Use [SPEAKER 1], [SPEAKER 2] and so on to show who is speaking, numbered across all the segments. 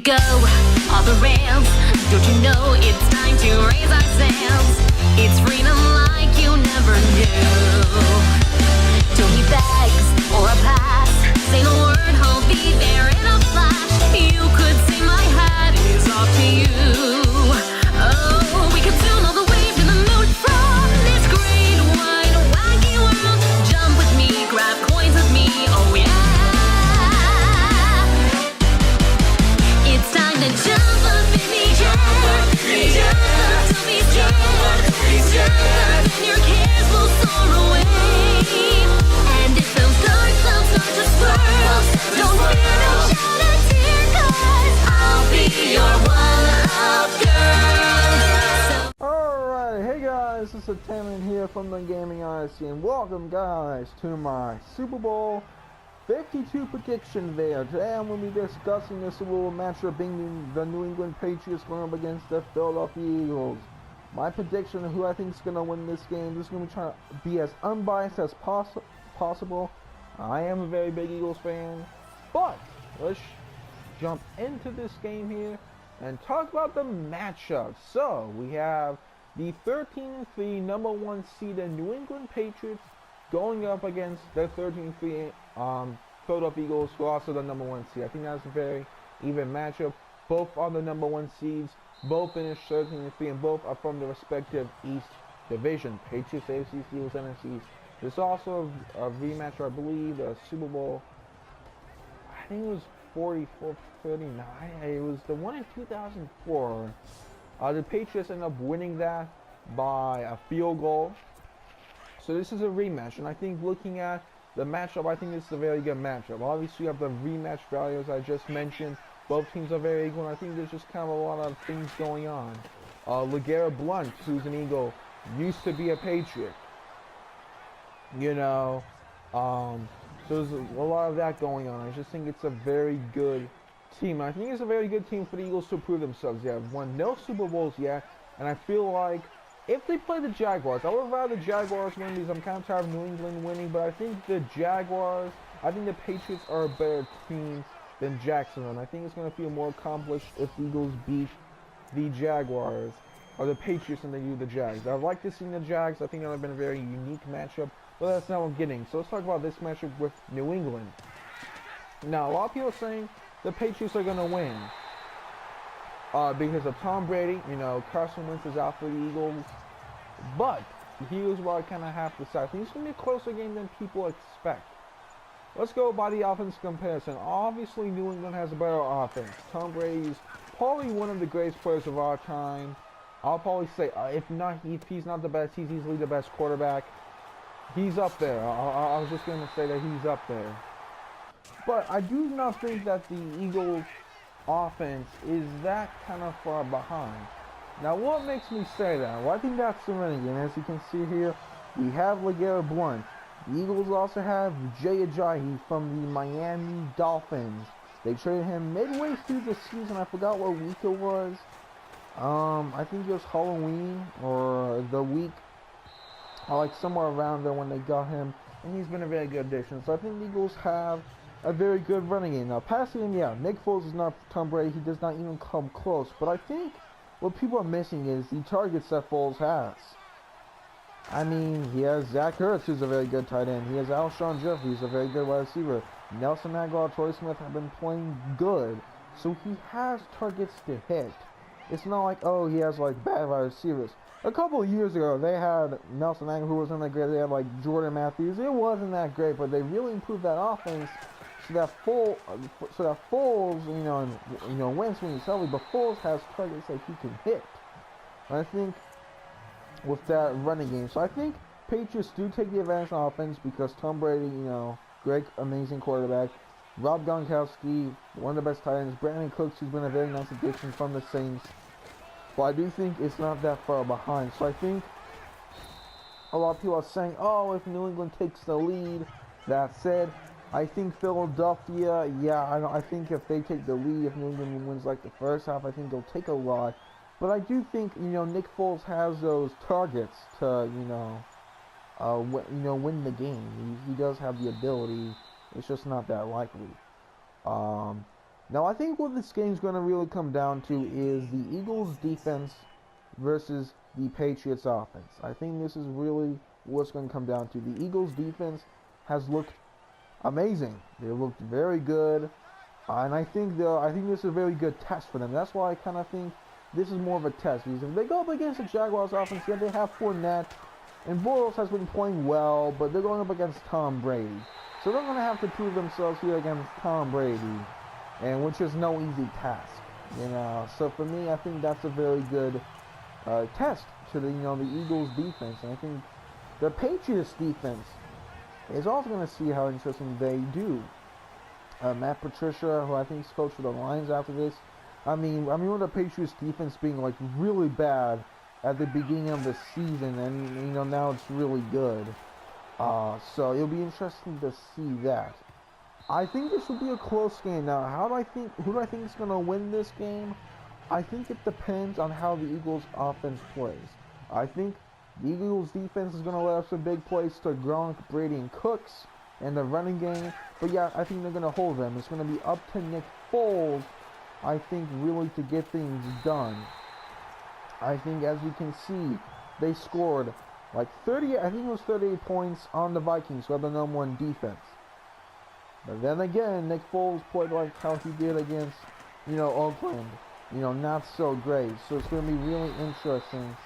[SPEAKER 1] could go off the rails. Don't you know it's time to raise our sails? It's freedom like you never knew. Don't need bags or a pass. Say the word, I'll be there in a flash. You could say my hat is off to you. Oh, we could soon all the way to the moon from this great wide wacky world. Jump with me, grab coins with me, oh yeah. It's time to jump up in the air. Jump up, don't be scared. Jump up and your cares will soar away. And if those dark clouds start to swirl, don't fear, don't shed a tear, 'cause I'll be your one-up girl.
[SPEAKER 2] Alright, hey guys, this is Tanman here from the Gaming Odyssey, and welcome guys to my Super Bowl 52 prediction video. Today I'm going to be discussing the Super Bowl matchup being the New England Patriots going up against the Philadelphia Eagles. My prediction of who I think is going to win this game. This is going to be trying to be as unbiased as possible. I am a very big Eagles fan, but let's jump into this game here and talk about the matchup. So we have the 13-3 number 1 seeded New England Patriots going up against the 13-3 Philadelphia Eagles, who are also the number 1 seed. I think that's a very even matchup. Both are the number 1 seeds. Both finished 13-3, and both are from the respective East Division. Patriots AFC, Eagles NFC East. There's also a rematch, I believe, a Super Bowl. I think it was 44-39. It was the one in 2004. The Patriots ended up winning that by a field goal. So this is a rematch, and I think looking at the matchup, I think this is a very good matchup. Obviously, you have the rematch value, as I just mentioned. Both teams are very equal, and I think there's just kind of a lot of things going on. LII Blunt, who's an Eagle, used to be a Patriot. You know, so there's a lot of that going on. I just think it's a very good team. I think it's a very good team for the Eagles to prove themselves. They have won no Super Bowls yet, and I feel like if they play the Jaguars, I would rather the Jaguars win because I'm kind of tired of New England winning, but I think the Patriots are a better team than Jacksonville, and I think it's going to feel more accomplished if the Eagles beat the Jaguars, or the Patriots, and they do the Jags. I'd like to see the Jags. I think that would have been a very unique matchup, but that's not what I'm getting. So let's talk about this matchup with New England. Now, a lot of people are saying the Patriots are going to win because of Tom Brady. You know, Carson Wentz is out for the Eagles, but here's what I kind of have to say. I think it's going to be a closer game than people expect. Let's go by the offense comparison. Obviously, New England has a better offense. Tom Brady's probably one of the greatest players of our time. I'll probably say, if he's not the best, he's easily the best quarterback. He's up there. I was just going to say that he's up there. But I do not think that the Eagles' offense is that kind of far behind. Now, what makes me say that? Well, I think that's the running game. As you can see here, we have LII Blunt. The Eagles also have Jay Ajayi from the Miami Dolphins. They traded him midway through the season. I forgot what week it was. I think it was Halloween or the week, or like somewhere around there when they got him. And he's been a very good addition. So I think the Eagles have a very good running game. Now, passing game, yeah, Nick Foles is not Tom Brady. He does not even come close. But I think what people are missing is the targets that Foles has. I mean, he has Zach Ertz, who's a very good tight end. He has Alshon Jeffrey, who's a very good wide receiver. Nelson Aguilar, Torrey Smith have been playing good, so he has targets to hit. It's not like, oh, he has like bad wide receivers. A couple of years ago, they had Nelson Aguilar, who wasn't that great. They had like Jordan Matthews. It wasn't that great, but they really improved that offense so that Foles, you know, Wentz when he's healthy, but Foles has targets that he can hit. And I think with that running game. So I think Patriots do take the advantage on offense because Tom Brady, you know, great, amazing quarterback. Rob Gronkowski, one of the best tight ends. Brandon Cooks, who's been a very nice addition from the Saints. But I do think it's not that far behind. So I think a lot of people are saying, oh, if New England takes the lead. That said, I think Philadelphia, yeah, I think if they take the lead, if New England wins like the first half, I think they'll take a lot. But I do think, you know, Nick Foles has those targets to, win the game. He does have the ability. It's just not that likely. Now, I think what this game's going to really come down to is the Eagles' defense versus the Patriots' offense. I think this is really what's going to come down to. The Eagles' defense has looked amazing. They looked very good, and I think this is a very good test for them. That's why I kind of think this is more of a test, because if they go up against the Jaguars' offense, yeah, they have Fournette, and Bortles has been playing well, but they're going up against Tom Brady, so they're going to have to prove themselves here against Tom Brady, and which is no easy task, you know. So for me, I think that's a very good test to the Eagles' defense, and I think the Patriots' defense is also going to see how interesting they do. Matt Patricia, who I think is coach for the Lions after this. I mean, with the Patriots' defense being like really bad at the beginning of the season, and now it's really good. So it'll be interesting to see that. I think this will be a close game. Now, who do I think is going to win this game? I think it depends on how the Eagles' offense plays. I think the Eagles' defense is going to let up some big plays to Gronk, Brady, and Cooks in the running game. But yeah, I think they're going to hold them. It's going to be up to Nick Foles, I think, really to get things done. I think, as you can see, they scored like 38 points on the Vikings, who have the number one defense. But then again, Nick Foles played like how he did against, Oakland. Not so great. So it's going to be really interesting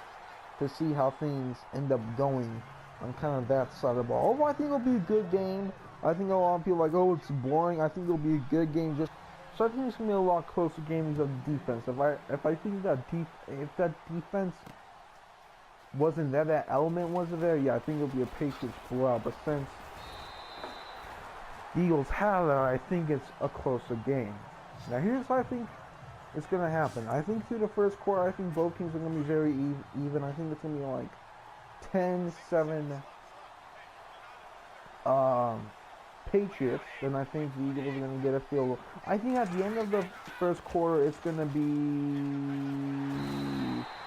[SPEAKER 2] to see how things end up going on kind of that side of the ball. Overall, I think it'll be a good game. I think a lot of people are like, oh, it's boring. I think it'll be a good game. So I think it's going to be a lot closer games of defense. If I think if that defense wasn't there, that element wasn't there, yeah, I think it'll be a Patriots blowout. But since the Eagles have that, I think it's a closer game. Now here's what I think it's going to happen. I think through the first quarter, I think both teams are going to be very even. I think it's going to be like 10-7 Patriots, and I think the Eagles are going to get a field goal. I think at the end of the first quarter, it's going to be...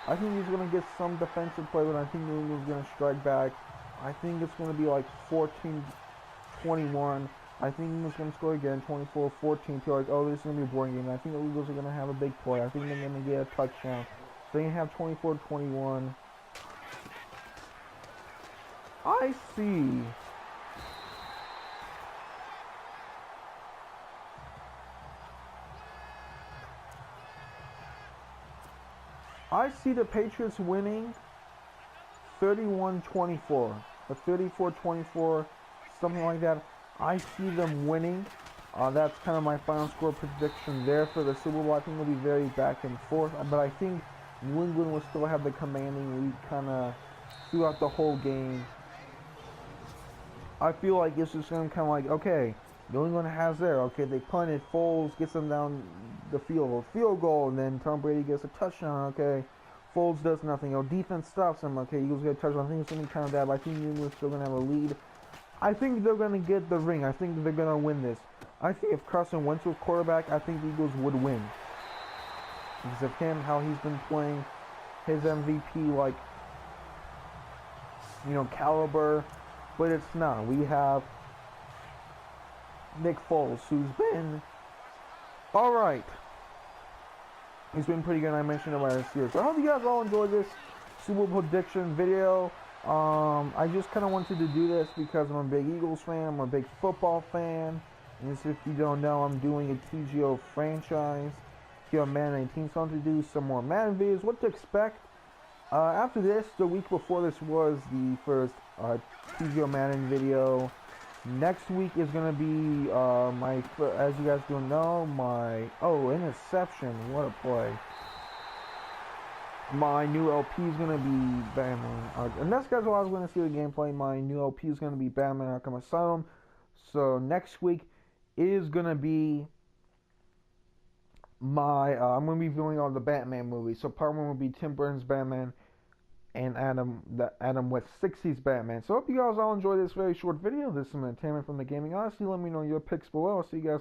[SPEAKER 2] I think he's going to get some defensive play, but I think the Eagles are going to strike back. I think it's going to be like 14-21. I think the Eagles are going to score again, 24-14. Feel like, oh, this is going to be a boring game. I think the Eagles are going to have a big play. I think they're going to get a touchdown. So they have 24-21. I see. I see the Patriots winning 31-24 or 34-24, something like that. I see them winning. That's kind of my final score prediction there for the Super Bowl. I think it'll be very back and forth, but I think New England will still have the commanding lead kind of throughout the whole game. I feel like it's just going to kind of like, okay, New England has there. Okay, they punted, Foles gets them down the field goal, and then Tom Brady gets a touchdown. Okay, Foles does nothing. Defense stops him. Okay, Eagles get a touchdown. I think it's going to be kind of that, but I think New England's still going to have a lead. I think they're going to get the ring. I think they're going to win this. I think if Carson Wentz was quarterback, I think the Eagles would win. Because of him, how he's been playing, his MVP, like, caliber. But it's not. We have Nick Foles, who's been alright. He's been pretty good, and I mentioned it last year. So I hope you guys all enjoyed this Super Bowl prediction video. I just kind of wanted to do this because I'm a big Eagles fan. I'm a big football fan. And if you don't know, I'm doing a TGO franchise here on Madden 18. So I want to do some more Madden videos. What to expect. After this, the week before this was the first TGO Madden video. Next week is going to be as you guys don't know, interception. What a play. My new LP is going to be Batman. And that's, guys, what I was going to see the gameplay. My new LP is going to be Batman Arkham Asylum. So next week is going to be I'm going to be viewing all the Batman movies. So part 1 will be Tim Burton's Batman and Adam West 60s Batman. So I hope you guys all enjoyed this very short video. This is Tanman from the Gaming Odyssey. Let me know your picks below. I'll see you guys.